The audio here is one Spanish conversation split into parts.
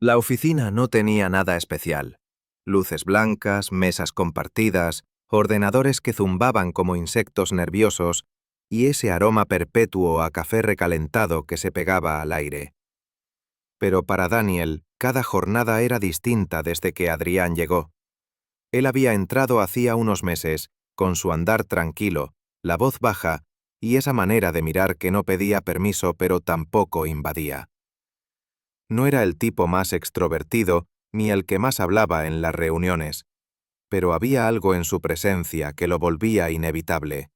La oficina no tenía nada especial. Luces blancas, mesas compartidas, ordenadores que zumbaban como insectos nerviosos y ese aroma perpetuo a café recalentado que se pegaba al aire. Pero para Daniel, cada jornada era distinta desde que Adrián llegó. Él había entrado hacía unos meses, con su andar tranquilo, la voz baja y esa manera de mirar que no pedía permiso pero tampoco invadía. No era el tipo más extrovertido ni el que más hablaba en las reuniones, pero había algo en su presencia que lo volvía inevitable.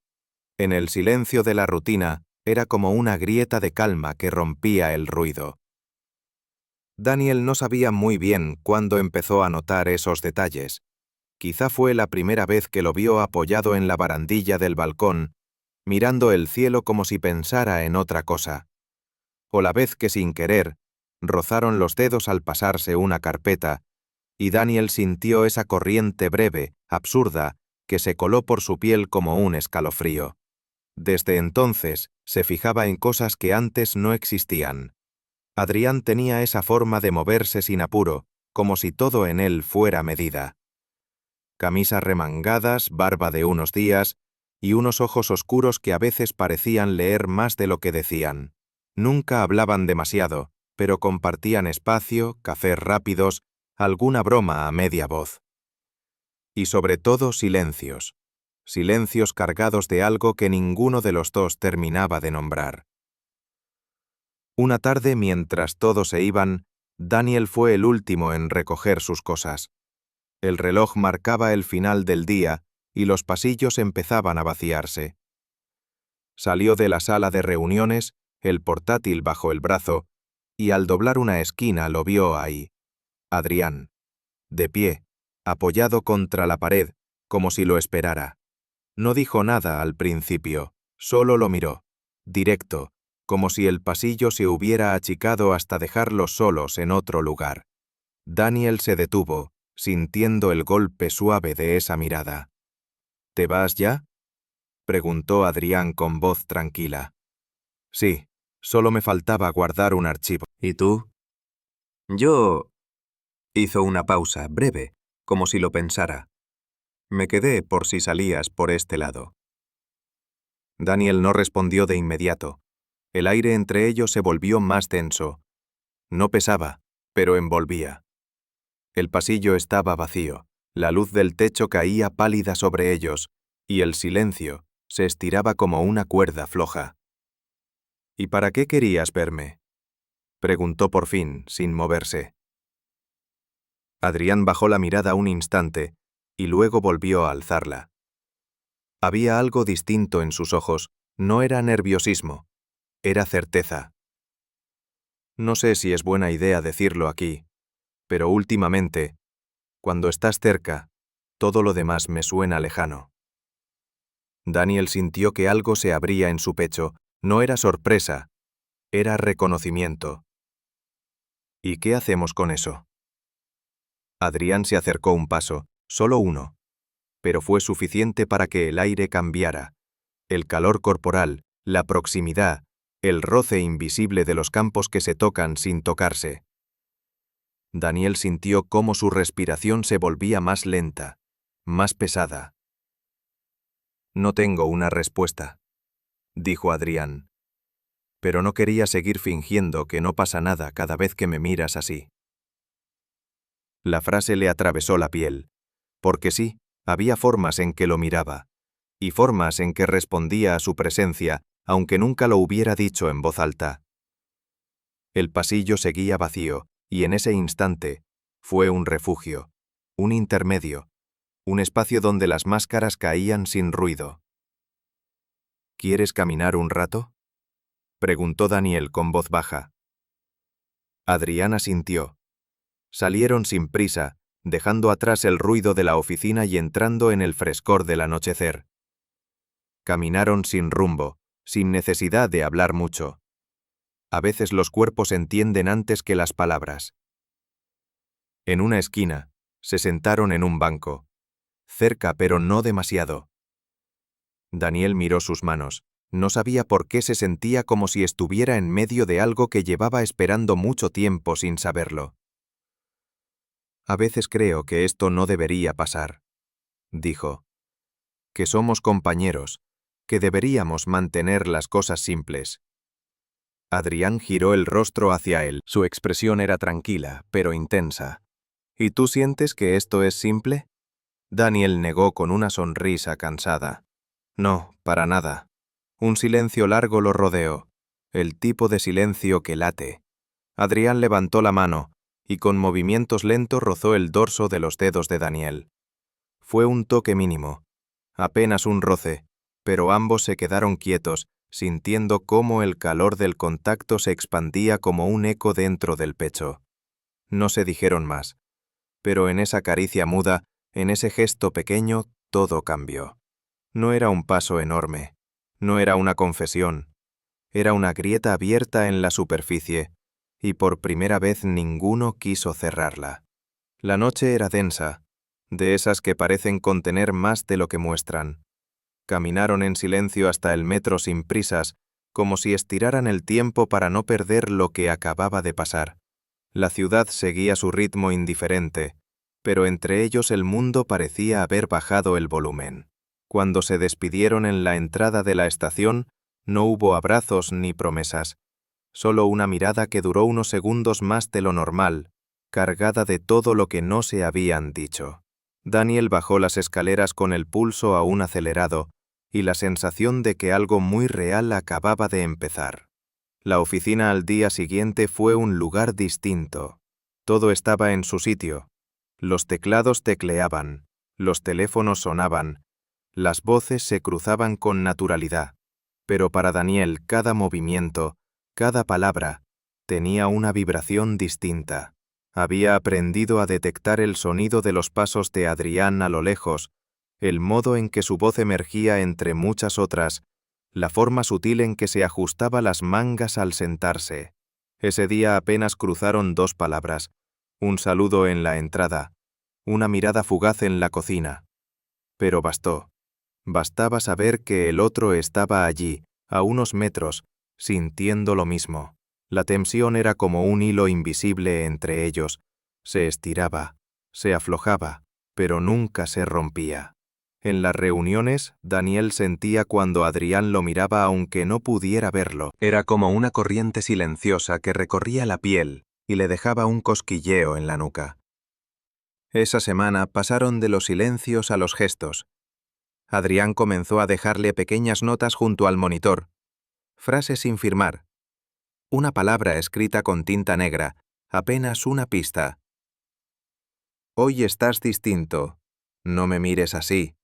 En el silencio de la rutina era como una grieta de calma que rompía el ruido. Daniel no sabía muy bien cuándo empezó a notar esos detalles. Quizá fue la primera vez que lo vio apoyado en la barandilla del balcón, mirando el cielo como si pensara en otra cosa. O la vez que sin querer, rozaron los dedos al pasarse una carpeta, y Daniel sintió esa corriente breve, absurda, que se coló por su piel como un escalofrío. Desde entonces, se fijaba en cosas que antes no existían. Adrián tenía esa forma de moverse sin apuro, como si todo en él fuera medida. Camisas remangadas, barba de unos días, y unos ojos oscuros que a veces parecían leer más de lo que decían. Nunca hablaban demasiado, pero compartían espacio, cafés rápidos, alguna broma a media voz. Y sobre todo silencios. Silencios cargados de algo que ninguno de los dos terminaba de nombrar. Una tarde, mientras todos se iban, Daniel fue el último en recoger sus cosas. El reloj marcaba el final del día y los pasillos empezaban a vaciarse. Salió de la sala de reuniones, el portátil bajo el brazo, y al doblar una esquina lo vio ahí. Adrián, de pie, apoyado contra la pared, como si lo esperara. No dijo nada al principio, solo lo miró, directo, como si el pasillo se hubiera achicado hasta dejarlos solos en otro lugar. Daniel se detuvo, sintiendo el golpe suave de esa mirada. ¿Te vas ya?, preguntó Adrián con voz tranquila. Sí, solo me faltaba guardar un archivo. ¿Y tú? Yo... Hizo una pausa, breve, como si lo pensara. Me quedé por si salías por este lado. Daniel no respondió de inmediato. El aire entre ellos se volvió más denso. No pesaba, pero envolvía. El pasillo estaba vacío, la luz del techo caía pálida sobre ellos, y el silencio se estiraba como una cuerda floja. ¿Y para qué querías verme?, preguntó por fin, sin moverse. Adrián bajó la mirada un instante, y luego volvió a alzarla. Había algo distinto en sus ojos, no era nerviosismo, era certeza. No sé si es buena idea decirlo aquí, pero últimamente, cuando estás cerca, todo lo demás me suena lejano. Daniel sintió que algo se abría en su pecho, no era sorpresa, era reconocimiento. ¿Y qué hacemos con eso? Adrián se acercó un paso, solo uno, pero fue suficiente para que el aire cambiara. El calor corporal, la proximidad, el roce invisible de los campos que se tocan sin tocarse. Daniel sintió cómo su respiración se volvía más lenta, más pesada. No tengo una respuesta, dijo Adrián. Pero no quería seguir fingiendo que no pasa nada cada vez que me miras así. La frase le atravesó la piel, porque sí, había formas en que lo miraba, y formas en que respondía a su presencia, aunque nunca lo hubiera dicho en voz alta. El pasillo seguía vacío, y en ese instante fue un refugio, un intermedio, un espacio donde las máscaras caían sin ruido. ¿Quieres caminar un rato?, preguntó Daniel con voz baja. Adrián asintió. Salieron sin prisa, dejando atrás el ruido de la oficina y entrando en el frescor del anochecer. Caminaron sin rumbo, sin necesidad de hablar mucho. A veces los cuerpos entienden antes que las palabras. En una esquina, se sentaron en un banco, cerca pero no demasiado. Daniel miró sus manos. No sabía por qué se sentía como si estuviera en medio de algo que llevaba esperando mucho tiempo sin saberlo. A veces creo que esto no debería pasar, dijo. Que somos compañeros, que deberíamos mantener las cosas simples. Adrián giró el rostro hacia él. Su expresión era tranquila, pero intensa. ¿Y tú sientes que esto es simple? Daniel negó con una sonrisa cansada. No, para nada. Un silencio largo lo rodeó, el tipo de silencio que late. Adrián levantó la mano y con movimientos lentos rozó el dorso de los dedos de Daniel. Fue un toque mínimo, apenas un roce, pero ambos se quedaron quietos, sintiendo cómo el calor del contacto se expandía como un eco dentro del pecho. No se dijeron más, pero en esa caricia muda, en ese gesto pequeño, todo cambió. No era un paso enorme, no era una confesión, era una grieta abierta en la superficie, y por primera vez ninguno quiso cerrarla. La noche era densa, de esas que parecen contener más de lo que muestran. Caminaron en silencio hasta el metro sin prisas, como si estiraran el tiempo para no perder lo que acababa de pasar. La ciudad seguía su ritmo indiferente, pero entre ellos el mundo parecía haber bajado el volumen. Cuando se despidieron en la entrada de la estación, no hubo abrazos ni promesas, solo una mirada que duró unos segundos más de lo normal, cargada de todo lo que no se habían dicho. Daniel bajó las escaleras con el pulso aún acelerado y la sensación de que algo muy real acababa de empezar. La oficina al día siguiente fue un lugar distinto. Todo estaba en su sitio. Los teclados tecleaban, los teléfonos sonaban, las voces se cruzaban con naturalidad. Pero para Daniel cada movimiento, cada palabra, tenía una vibración distinta. Había aprendido a detectar el sonido de los pasos de Adrián a lo lejos, el modo en que su voz emergía entre muchas otras, la forma sutil en que se ajustaba las mangas al sentarse. Ese día apenas cruzaron dos palabras, un saludo en la entrada, una mirada fugaz en la cocina. Pero bastó. Bastaba saber que el otro estaba allí, a unos metros, sintiendo lo mismo. La tensión era como un hilo invisible entre ellos. Se estiraba, se aflojaba, pero nunca se rompía. En las reuniones, Daniel sentía cuando Adrián lo miraba aunque no pudiera verlo. Era como una corriente silenciosa que recorría la piel y le dejaba un cosquilleo en la nuca. Esa semana pasaron de los silencios a los gestos. Adrián comenzó a dejarle pequeñas notas junto al monitor, frases sin firmar, una palabra escrita con tinta negra, apenas una pista. Hoy estás distinto, no me mires así.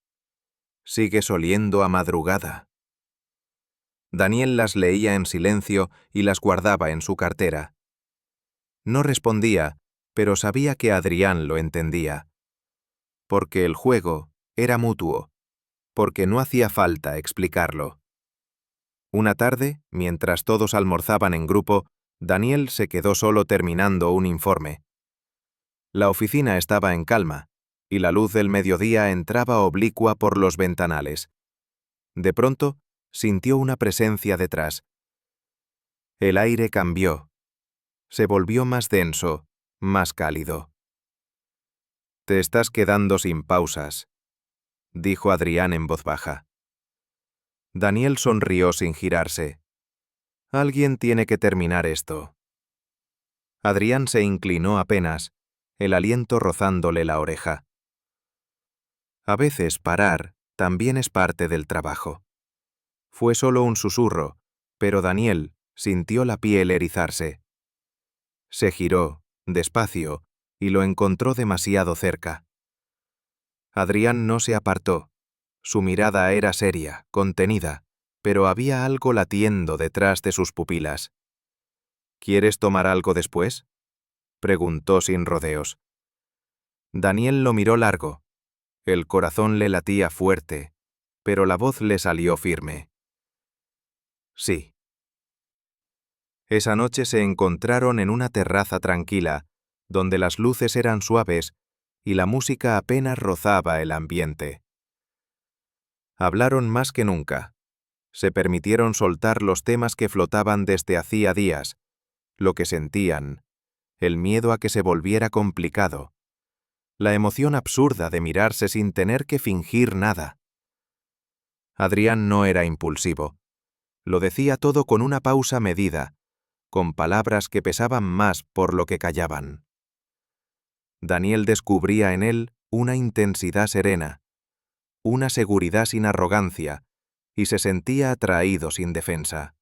Sigues oliendo a madrugada. Daniel las leía en silencio y las guardaba en su cartera. No respondía, pero sabía que Adrián lo entendía. Porque el juego era mutuo, porque no hacía falta explicarlo. Una tarde, mientras todos almorzaban en grupo, Daniel se quedó solo terminando un informe. La oficina estaba en calma, y la luz del mediodía entraba oblicua por los ventanales. De pronto, sintió una presencia detrás. El aire cambió. Se volvió más denso, más cálido. «Te estás quedando sin pausas», dijo Adrián en voz baja. Daniel sonrió sin girarse. Alguien tiene que terminar esto. Adrián se inclinó apenas, el aliento rozándole la oreja. A veces parar también es parte del trabajo. Fue solo un susurro, pero Daniel sintió la piel erizarse. Se giró, despacio, y lo encontró demasiado cerca. Adrián no se apartó. Su mirada era seria, contenida, pero había algo latiendo detrás de sus pupilas. «¿Quieres tomar algo después?», preguntó sin rodeos. Daniel lo miró largo. El corazón le latía fuerte, pero la voz le salió firme. Sí. Esa noche se encontraron en una terraza tranquila, donde las luces eran suaves y la música apenas rozaba el ambiente. Hablaron más que nunca. Se permitieron soltar los temas que flotaban desde hacía días, lo que sentían, el miedo a que se volviera complicado, la emoción absurda de mirarse sin tener que fingir nada. Adrián no era impulsivo. Lo decía todo con una pausa medida, con palabras que pesaban más por lo que callaban. Daniel descubría en él una intensidad serena, una seguridad sin arrogancia, y se sentía atraído sin defensa.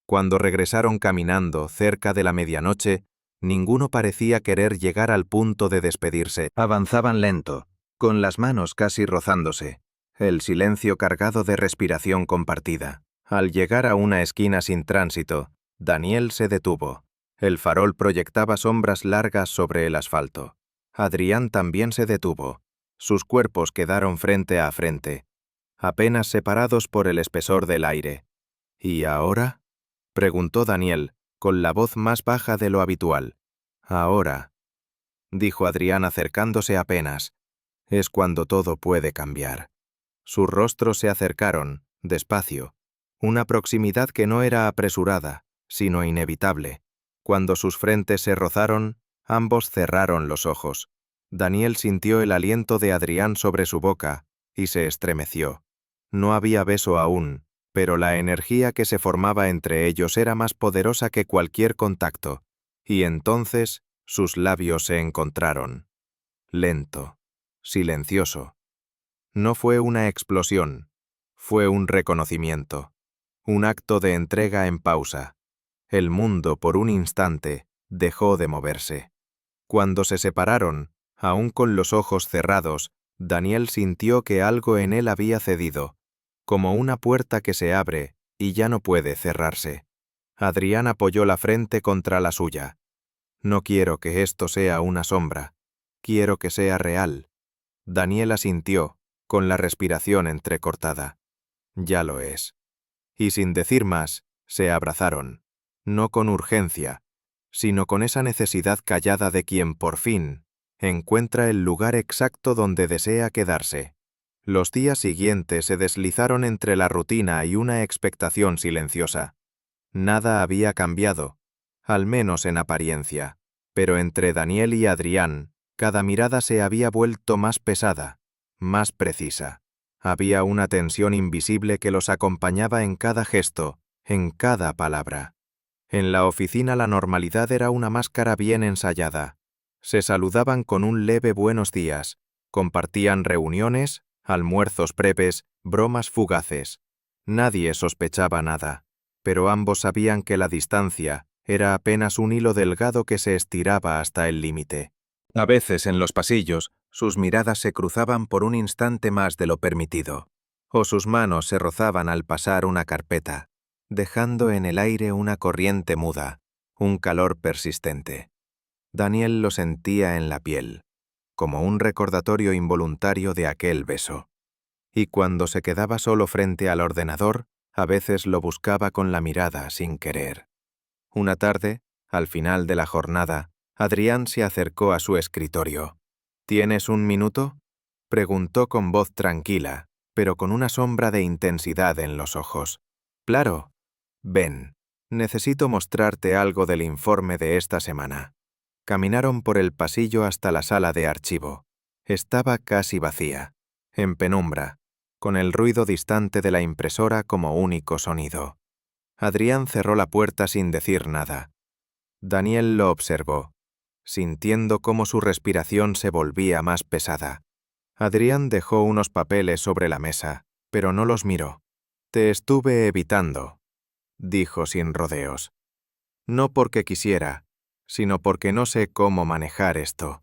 Cuando regresaron caminando cerca de la medianoche, ninguno parecía querer llegar al punto de despedirse. Avanzaban lento, con las manos casi rozándose, el silencio cargado de respiración compartida. Al llegar a una esquina sin tránsito, Daniel se detuvo. El farol proyectaba sombras largas sobre el asfalto. Adrián también se detuvo. Sus cuerpos quedaron frente a frente, apenas separados por el espesor del aire. ¿Y ahora?, preguntó Daniel, con la voz más baja de lo habitual. Ahora, dijo Adrián acercándose apenas, es cuando todo puede cambiar. Sus rostros se acercaron, despacio, una proximidad que no era apresurada, sino inevitable. Cuando sus frentes se rozaron, ambos cerraron los ojos. Daniel sintió el aliento de Adrián sobre su boca y se estremeció. No había beso aún, pero la energía que se formaba entre ellos era más poderosa que cualquier contacto, y entonces sus labios se encontraron. Lento, silencioso. No fue una explosión, fue un reconocimiento, un acto de entrega en pausa. El mundo, por un instante, dejó de moverse. Cuando se separaron, aún con los ojos cerrados, Daniel sintió que algo en él había cedido, como una puerta que se abre y ya no puede cerrarse. Adrián apoyó la frente contra la suya. No quiero que esto sea una sombra, quiero que sea real. Daniel asintió, con la respiración entrecortada. Ya lo es. Y sin decir más, se abrazaron, no con urgencia, sino con esa necesidad callada de quien por fin encuentra el lugar exacto donde desea quedarse. Los días siguientes se deslizaron entre la rutina y una expectación silenciosa. Nada había cambiado, al menos en apariencia, pero entre Daniel y Adrián, cada mirada se había vuelto más pesada, más precisa. Había una tensión invisible que los acompañaba en cada gesto, en cada palabra. En la oficina la normalidad era una máscara bien ensayada. Se saludaban con un leve buenos días, compartían reuniones, almuerzos breves, bromas fugaces. Nadie sospechaba nada, pero ambos sabían que la distancia era apenas un hilo delgado que se estiraba hasta el límite. A veces en los pasillos, sus miradas se cruzaban por un instante más de lo permitido, o sus manos se rozaban al pasar una carpeta, dejando en el aire una corriente muda, un calor persistente. Daniel lo sentía en la piel, como un recordatorio involuntario de aquel beso. Y cuando se quedaba solo frente al ordenador, a veces lo buscaba con la mirada sin querer. Una tarde, al final de la jornada, Adrián se acercó a su escritorio. ¿Tienes un minuto?, preguntó con voz tranquila, pero con una sombra de intensidad en los ojos. Claro. Ven, necesito mostrarte algo del informe de esta semana. Caminaron por el pasillo hasta la sala de archivo. Estaba casi vacía, en penumbra, con el ruido distante de la impresora como único sonido. Adrián cerró la puerta sin decir nada. Daniel lo observó, sintiendo cómo su respiración se volvía más pesada. Adrián dejó unos papeles sobre la mesa, pero no los miró. Te estuve evitando, dijo sin rodeos. No porque quisiera, sino porque no sé cómo manejar esto.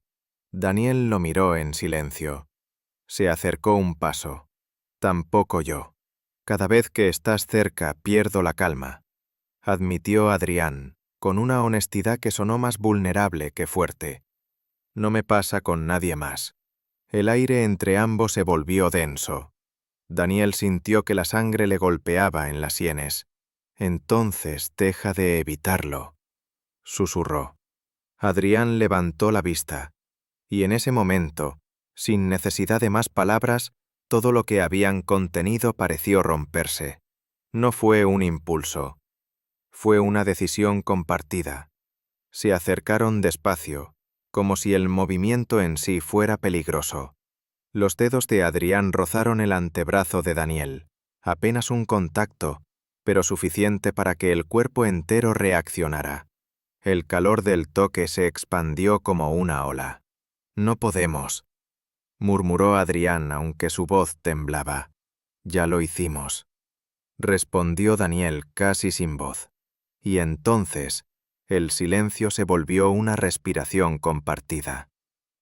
Daniel lo miró en silencio. Se acercó un paso. Tampoco yo. Cada vez que estás cerca pierdo la calma, admitió Adrián, con una honestidad que sonó más vulnerable que fuerte. No me pasa con nadie más. El aire entre ambos se volvió denso. Daniel sintió que la sangre le golpeaba en las sienes. Entonces deja de evitarlo, susurró. Adrián levantó la vista, y en ese momento, sin necesidad de más palabras, todo lo que habían contenido pareció romperse. No fue un impulso. Fue una decisión compartida. Se acercaron despacio, como si el movimiento en sí fuera peligroso. Los dedos de Adrián rozaron el antebrazo de Daniel, apenas un contacto, pero suficiente para que el cuerpo entero reaccionara. El calor del toque se expandió como una ola. «No podemos», murmuró Adrián, aunque su voz temblaba. «Ya lo hicimos», respondió Daniel casi sin voz. Y entonces, el silencio se volvió una respiración compartida.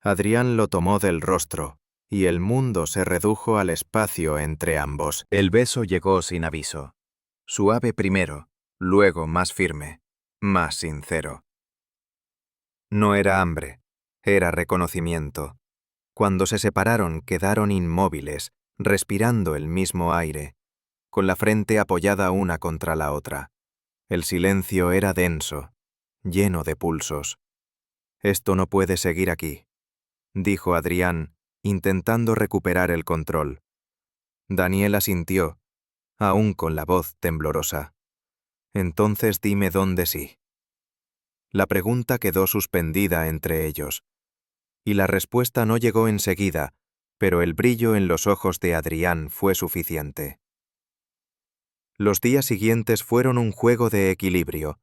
Adrián lo tomó del rostro, y el mundo se redujo al espacio entre ambos. El beso llegó sin aviso. Suave primero, luego más firme, más sincero. No era hambre, era reconocimiento. Cuando se separaron quedaron inmóviles, respirando el mismo aire, con la frente apoyada una contra la otra. El silencio era denso, lleno de pulsos. «Esto no puede seguir aquí», dijo Adrián, intentando recuperar el control. Daniel asintió, aún con la voz temblorosa. «Entonces dime dónde sí». La pregunta quedó suspendida entre ellos, y la respuesta no llegó enseguida, pero el brillo en los ojos de Adrián fue suficiente. Los días siguientes fueron un juego de equilibrio.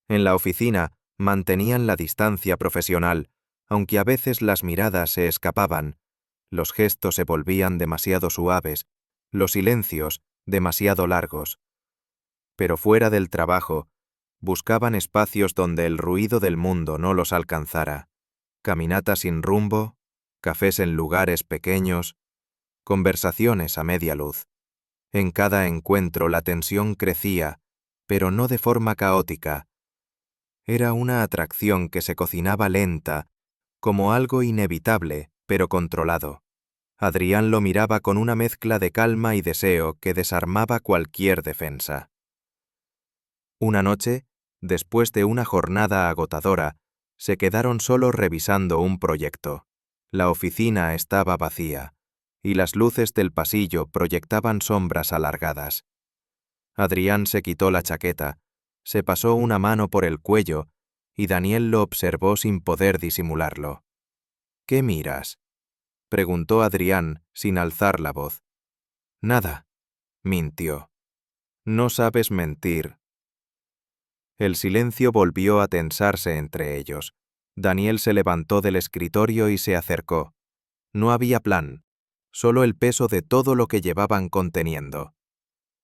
En la oficina mantenían la distancia profesional, aunque a veces las miradas se escapaban, los gestos se volvían demasiado suaves, los silencios demasiado largos. Pero fuera del trabajo, buscaban espacios donde el ruido del mundo no los alcanzara. Caminatas sin rumbo, cafés en lugares pequeños, conversaciones a media luz. En cada encuentro la tensión crecía, pero no de forma caótica. Era una atracción que se cocinaba lenta, como algo inevitable, pero controlado. Adrián lo miraba con una mezcla de calma y deseo que desarmaba cualquier defensa. Una noche, después de una jornada agotadora, se quedaron solos revisando un proyecto. La oficina estaba vacía, y las luces del pasillo proyectaban sombras alargadas. Adrián se quitó la chaqueta, se pasó una mano por el cuello, y Daniel lo observó sin poder disimularlo. «¿Qué miras?», preguntó Adrián sin alzar la voz. «Nada», mintió. «No sabes mentir». El silencio volvió a tensarse entre ellos. Daniel se levantó del escritorio y se acercó. No había plan, solo el peso de todo lo que llevaban conteniendo.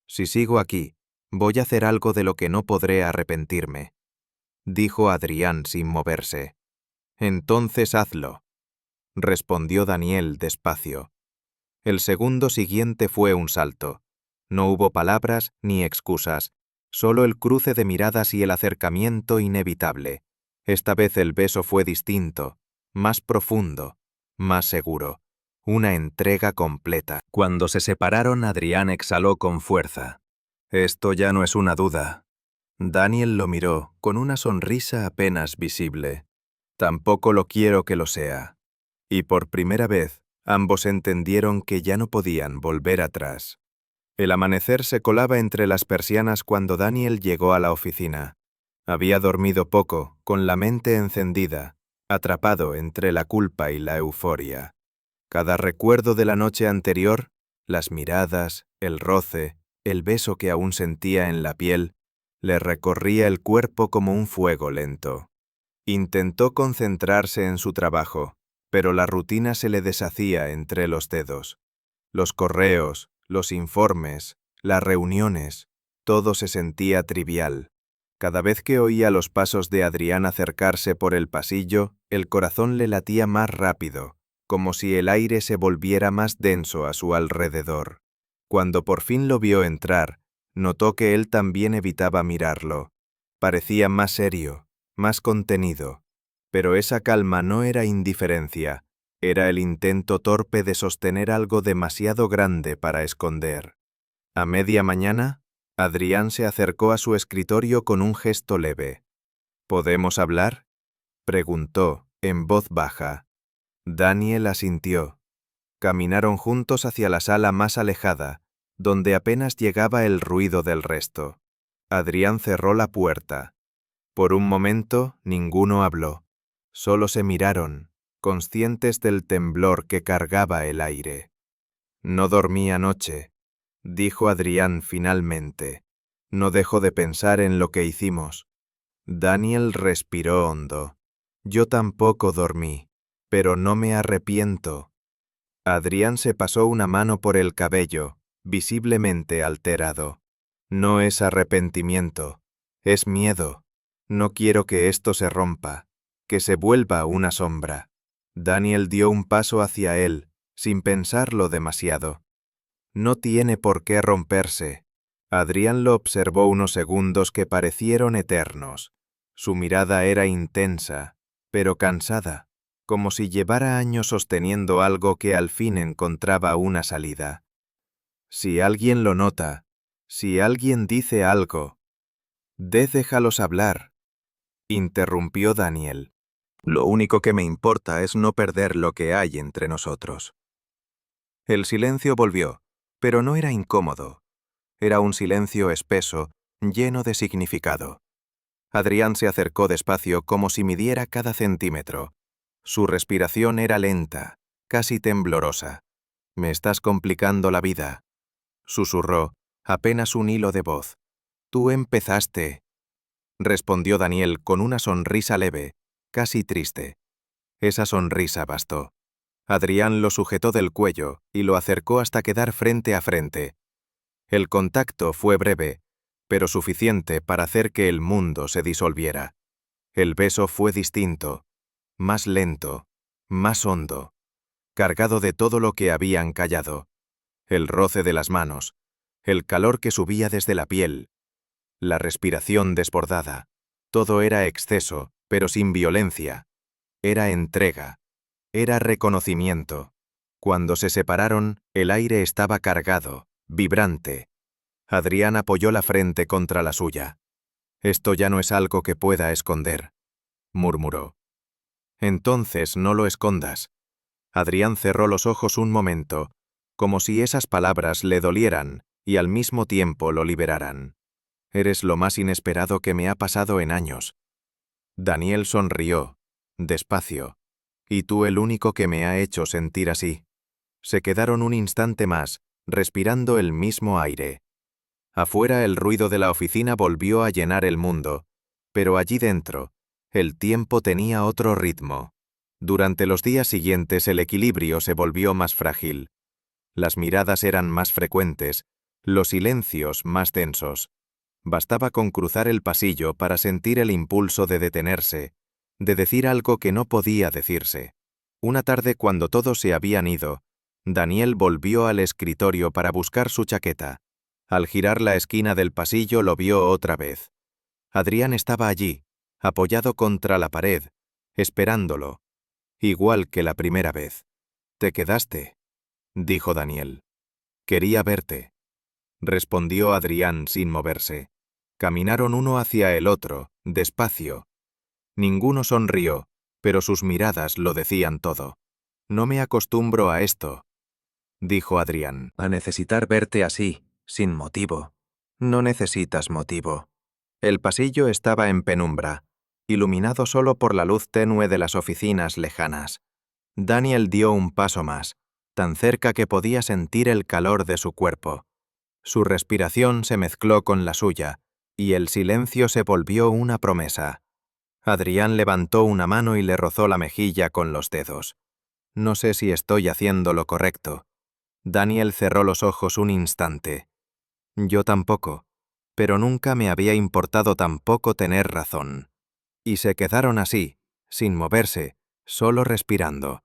«Si sigo aquí, voy a hacer algo de lo que no podré arrepentirme», dijo Adrián sin moverse. «Entonces hazlo», respondió Daniel despacio. El segundo siguiente fue un salto. No hubo palabras ni excusas, solo el cruce de miradas y el acercamiento inevitable. Esta vez el beso fue distinto, más profundo, más seguro. Una entrega completa. Cuando se separaron, Adrián exhaló con fuerza. «Esto ya no es una duda». Daniel lo miró con una sonrisa apenas visible. «Tampoco lo quiero que lo sea». Y por primera vez, ambos entendieron que ya no podían volver atrás. El amanecer se colaba entre las persianas cuando Daniel llegó a la oficina. Había dormido poco, con la mente encendida, atrapado entre la culpa y la euforia. Cada recuerdo de la noche anterior, las miradas, el roce, el beso que aún sentía en la piel, le recorría el cuerpo como un fuego lento. Intentó concentrarse en su trabajo, pero la rutina se le deshacía entre los dedos. Los correos, los informes, las reuniones, todo se sentía trivial. Cada vez que oía los pasos de Adrián acercarse por el pasillo, el corazón le latía más rápido, como si el aire se volviera más denso a su alrededor. Cuando por fin lo vio entrar, notó que él también evitaba mirarlo. Parecía más serio, más contenido, pero esa calma no era indiferencia, era el intento torpe de sostener algo demasiado grande para esconder. A media mañana, Adrián se acercó a su escritorio con un gesto leve. «¿Podemos hablar?», preguntó, en voz baja. Daniel asintió. Caminaron juntos hacia la sala más alejada, donde apenas llegaba el ruido del resto. Adrián cerró la puerta. Por un momento, ninguno habló. Solo se miraron, conscientes del temblor que cargaba el aire. No dormí anoche, dijo Adrián finalmente. No dejo de pensar en lo que hicimos. Daniel respiró hondo. Yo tampoco dormí, pero no me arrepiento. Adrián se pasó una mano por el cabello, visiblemente alterado. No es arrepentimiento, es miedo. No quiero que esto se rompa, que se vuelva una sombra. Daniel dio un paso hacia él, sin pensarlo demasiado. No tiene por qué romperse. Adrián lo observó unos segundos que parecieron eternos. Su mirada era intensa, pero cansada, como si llevara años sosteniendo algo que al fin encontraba una salida. Si alguien lo nota, si alguien dice algo, déjalos hablar, interrumpió Daniel. Lo único que me importa es no perder lo que hay entre nosotros. El silencio volvió, pero no era incómodo. Era un silencio espeso, lleno de significado. Adrián se acercó despacio como si midiera cada centímetro. Su respiración era lenta, casi temblorosa. «Me estás complicando la vida», susurró, apenas un hilo de voz. «Tú empezaste», respondió Daniel con una sonrisa leve, casi triste. Esa sonrisa bastó. Adrián lo sujetó del cuello y lo acercó hasta quedar frente a frente. El contacto fue breve, pero suficiente para hacer que el mundo se disolviera. El beso fue distinto, más lento, más hondo, cargado de todo lo que habían callado. El roce de las manos, el calor que subía desde la piel, la respiración desbordada. Todo era exceso, pero sin violencia. Era entrega, era reconocimiento. Cuando se separaron, el aire estaba cargado, vibrante. Adrián apoyó la frente contra la suya. «Esto ya no es algo que pueda esconder», murmuró. «Entonces no lo escondas». Adrián cerró los ojos un momento, como si esas palabras le dolieran y al mismo tiempo lo liberaran. «Eres lo más inesperado que me ha pasado en años». Daniel sonrió, despacio. «Y tú el único que me ha hecho sentir así». Se quedaron un instante más, respirando el mismo aire. Afuera el ruido de la oficina volvió a llenar el mundo, pero allí dentro, el tiempo tenía otro ritmo. Durante los días siguientes el equilibrio se volvió más frágil. Las miradas eran más frecuentes, los silencios más densos. Bastaba con cruzar el pasillo para sentir el impulso de detenerse, de decir algo que no podía decirse. Una tarde, cuando todos se habían ido, Daniel volvió al escritorio para buscar su chaqueta. Al girar la esquina del pasillo lo vio otra vez. Adrián estaba allí, apoyado contra la pared, esperándolo, igual que la primera vez. «Te quedaste», dijo Daniel. «Quería verte», respondió Adrián sin moverse. Caminaron uno hacia el otro, despacio. Ninguno sonrió, pero sus miradas lo decían todo. «No me acostumbro a esto», dijo Adrián. «A necesitar verte así, sin motivo». «No necesitas motivo». El pasillo estaba en penumbra, iluminado solo por la luz tenue de las oficinas lejanas. Daniel dio un paso más, tan cerca que podía sentir el calor de su cuerpo. Su respiración se mezcló con la suya, y el silencio se volvió una promesa. Adrián levantó una mano y le rozó la mejilla con los dedos. «No sé si estoy haciendo lo correcto». Daniel cerró los ojos un instante. «Yo tampoco, pero nunca me había importado tampoco tener razón». Y se quedaron así, sin moverse, solo respirando.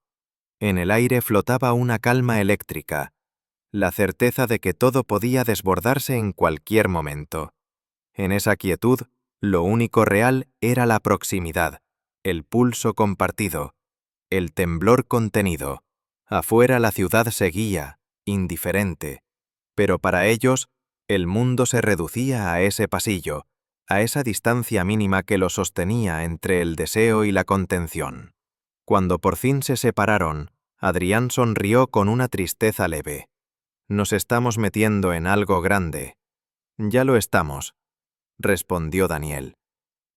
En el aire flotaba una calma eléctrica, la certeza de que todo podía desbordarse en cualquier momento. En esa quietud, lo único real era la proximidad, el pulso compartido, el temblor contenido. Afuera la ciudad seguía, indiferente, pero para ellos, el mundo se reducía a ese pasillo, a esa distancia mínima que lo sostenía entre el deseo y la contención. Cuando por fin se separaron, Adrián sonrió con una tristeza leve. «Nos estamos metiendo en algo grande». «Ya lo estamos», respondió Daniel.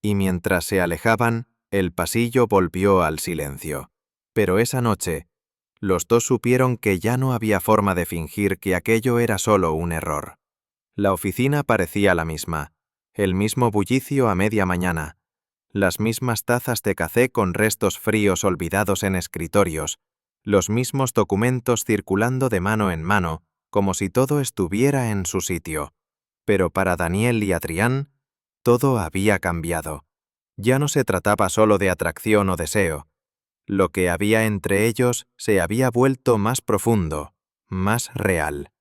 Y mientras se alejaban, El pasillo volvió al silencio. Pero esa noche, los dos supieron que ya no había forma de fingir que aquello era solo un error. La oficina parecía la misma, el mismo bullicio a media mañana, las mismas tazas de café con restos fríos olvidados en escritorios, los mismos documentos circulando de mano en mano, como si todo estuviera en su sitio. Pero para Daniel y Adrián, todo había cambiado. Ya no se trataba solo de atracción o deseo. Lo que había entre ellos se había vuelto más profundo, más real.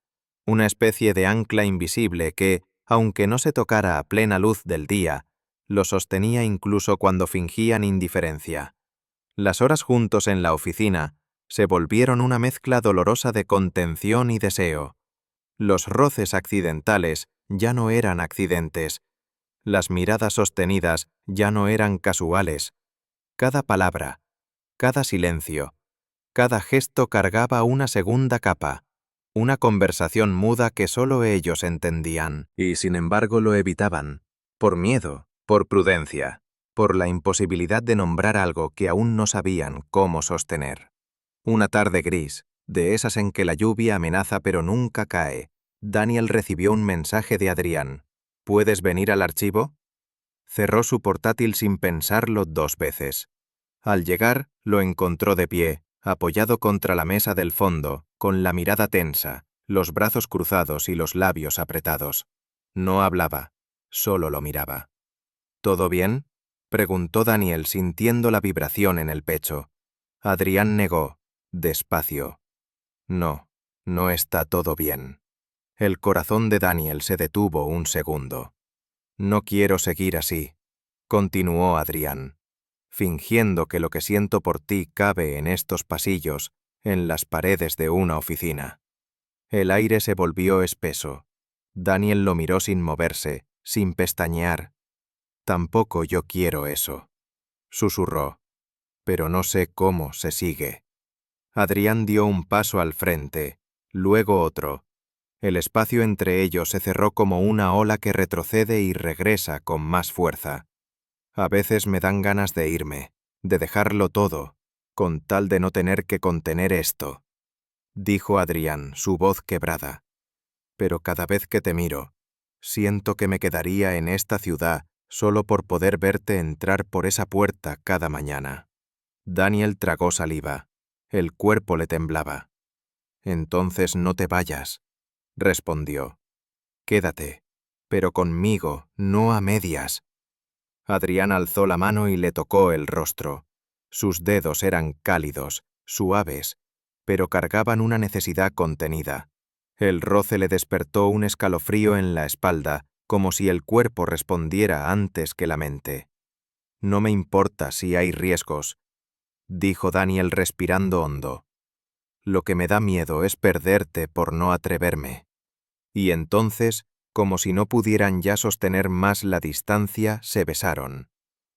Una especie de ancla invisible que, aunque no se tocara a plena luz del día, lo sostenía incluso cuando fingían indiferencia. Las horas juntos en la oficina se volvieron una mezcla dolorosa de contención y deseo. Los roces accidentales ya no eran accidentes. Las miradas sostenidas ya no eran casuales. Cada palabra, cada silencio, cada gesto cargaba una segunda capa, una conversación muda que solo ellos entendían, y sin embargo lo evitaban, por miedo, por prudencia, por la imposibilidad de nombrar algo que aún no sabían cómo sostener. Una tarde gris, de esas en que la lluvia amenaza pero nunca cae, Daniel recibió un mensaje de Adrián. ¿Puedes venir al archivo? Cerró su portátil sin pensarlo 2 veces. Al llegar, lo encontró de pie, apoyado contra la mesa del fondo, con la mirada tensa, los brazos cruzados y los labios apretados. No hablaba, solo lo miraba. ¿Todo bien?, preguntó Daniel sintiendo la vibración en el pecho. Adrián negó, despacio. No, no está todo bien. El corazón de Daniel se detuvo un segundo. No quiero seguir así, continuó Adrián, fingiendo que lo que siento por ti cabe en estos pasillos, en las paredes de una oficina. El aire se volvió espeso. Daniel lo miró sin moverse, sin pestañear. Tampoco yo quiero eso, susurró, pero no sé cómo se sigue. Adrián dio un paso al frente, luego otro. El espacio entre ellos se cerró como una ola que retrocede y regresa con más fuerza. A veces me dan ganas de irme, de dejarlo todo, con tal de no tener que contener esto, dijo Adrián, su voz quebrada. Pero cada vez que te miro, siento que me quedaría en esta ciudad solo por poder verte entrar por esa puerta cada mañana. Daniel tragó saliva. El cuerpo le temblaba. Entonces no te vayas, respondió. Quédate, pero conmigo, no a medias. Adrián alzó la mano y le tocó el rostro. Sus dedos eran cálidos, suaves, pero cargaban una necesidad contenida. El roce le despertó un escalofrío en la espalda, como si el cuerpo respondiera antes que la mente. No me importa si hay riesgos, dijo Daniel respirando hondo. Lo que me da miedo es perderte por no atreverme. Y entonces, como si no pudieran ya sostener más la distancia, se besaron.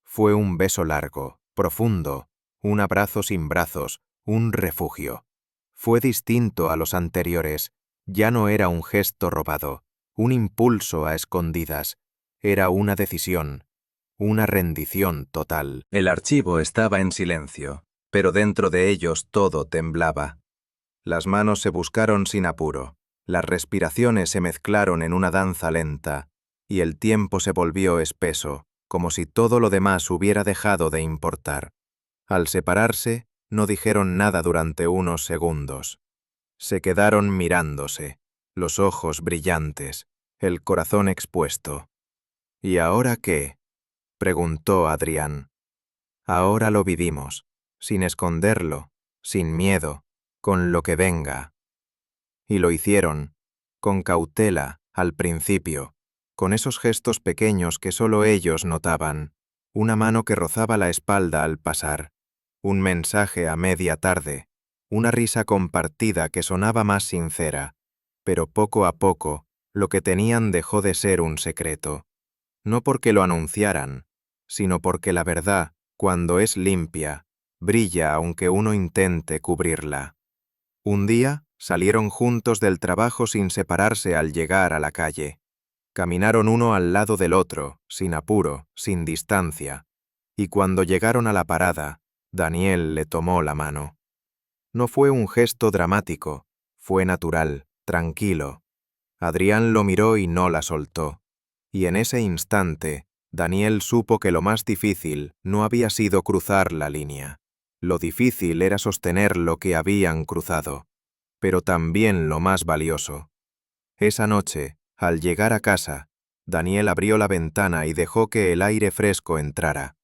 Fue un beso largo, profundo, un abrazo sin brazos, un refugio. Fue distinto a los anteriores. Ya no era un gesto robado, un impulso a escondidas. Era una decisión, una rendición total. El archivo estaba en silencio, pero dentro de ellos todo temblaba. Las manos se buscaron sin apuro. Las respiraciones se mezclaron en una danza lenta, y el tiempo se volvió espeso, como si todo lo demás hubiera dejado de importar. Al separarse, no dijeron nada durante unos segundos. Se quedaron mirándose, los ojos brillantes, el corazón expuesto. ¿Y ahora qué?, preguntó Adrián. Ahora lo vivimos, sin esconderlo, sin miedo, con lo que venga. Y lo hicieron, con cautela, al principio, con esos gestos pequeños que solo ellos notaban, una mano que rozaba la espalda al pasar, un mensaje a media tarde, una risa compartida que sonaba más sincera, pero poco a poco, lo que tenían dejó de ser un secreto. No porque lo anunciaran, sino porque la verdad, cuando es limpia, brilla aunque uno intente cubrirla. Un día, salieron juntos del trabajo sin separarse al llegar a la calle. Caminaron uno al lado del otro, sin apuro, sin distancia. Y cuando llegaron a la parada, Daniel le tomó la mano. No fue un gesto dramático, fue natural, tranquilo. Adrián lo miró y no la soltó. Y en ese instante, Daniel supo que lo más difícil no había sido cruzar la línea. Lo difícil era sostener lo que habían cruzado. Pero también lo más valioso. Esa noche, al llegar a casa, Daniel abrió la ventana y dejó que el aire fresco entrara.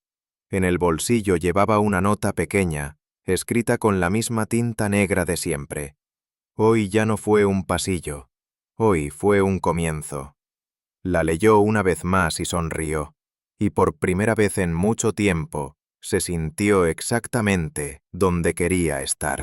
En el bolsillo llevaba una nota pequeña, escrita con la misma tinta negra de siempre. Hoy ya no fue un pasillo, hoy fue un comienzo. La leyó una vez más y sonrió, y por primera vez en mucho tiempo se sintió exactamente donde quería estar.